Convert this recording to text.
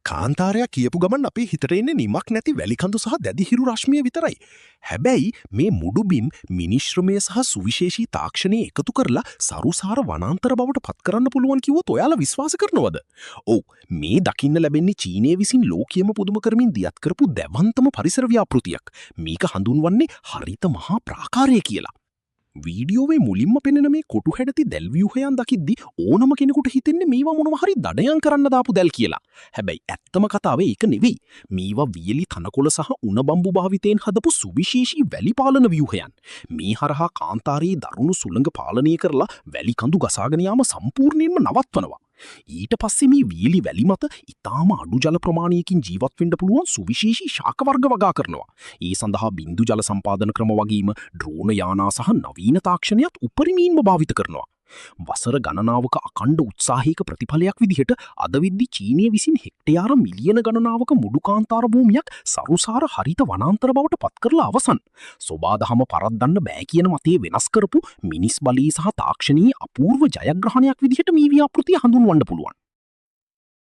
කාන්තාරයක් කියපු ගමන් අපේ හිතට එන්නේ නිමක් නැති වැලිකඳු සහ දැදිහිරු රශ්මිය විතරයි. හැබැයි මේ මුඩුබිම් මිනිශ්‍රමය සහ සුවිශේෂී තාක්ෂණයේ එකතු කරලා සරුසාර වනාන්තර බවට පත් කරන්න පුළුවන් කිව්වොත් ඔයාලා විශ්වාස කරනවද? ඔව්, මේ දකින්න ලැබෙන්නේ චීනය විසින් ලෝකයේම පුදුම කරමින් දියත් කරපු දැවන්තම පරිසර ව්‍යාපෘතියක්. මේක හඳුන්වන්නේ හරිත මහා ප්‍රාකාරය කියලා. වීඩියෝවේ මුලින්ම පෙනෙන මේ කොටු හැඩති දැල් ව්‍යුහයන් දකිද්දි ඕනම කෙනෙකුට හිතෙන්නේ මේවා මොනවා හරි දඩයන් කරන්න දාපු දැල් කියලා. හැබැයි ඇත්තම කතාව ඒක නෙවෙයි. මේවා වියලි තනකොළ සහ උණ බම්බු භාවිතයෙන් හදපු සුවිශේෂී වැලි පාලන ව්‍යුහයන්. මේ හරහා කාන්තාරයේ දරුණු සුළඟ පාලනය කරලා වැලි කඳු ගසාගෙන යාම සම්පූර්ණයෙන්ම නවත්වනවා. ඊට පස්සේ මේ වියලි වැලි මත ඉතාම අඩු ජල ප්‍රමාණයකින් ජීවත් වෙන්න පුළුවන් සුවිශේෂී ශාක වර්ග වගා කරනවා. ඒ සඳහා බින්දු ජල සම්පාදන ක්‍රම වගේම ඩ්‍රෝන යානා සහ නවීන තාක්ෂණයත් උපරිමයෙන්ම භාවිත කරනවා. වසර ගණනාවක අකණ්ඩ උත්සාහයක ප්‍රතිඵලයක් විදිහට අද වෙද්දි චීනය විසින් හෙක්ටයාර මිලියන ගණනාවක මුඩු කාන්තාර භූමියක් සරුසාර හරිත වනාන්තර බවට පත් කරලා අවසන්. සොබාදහම පරද්දන්න බෑ කියන මතේ වෙනස් කරපු මිනිස් බලී සහ තාක්ෂණයේ අපූර්ව ජයග්‍රහණයක් විදිහට මේ ව්‍යාපෘතිය හඳුන්වන්න පුළුවන්.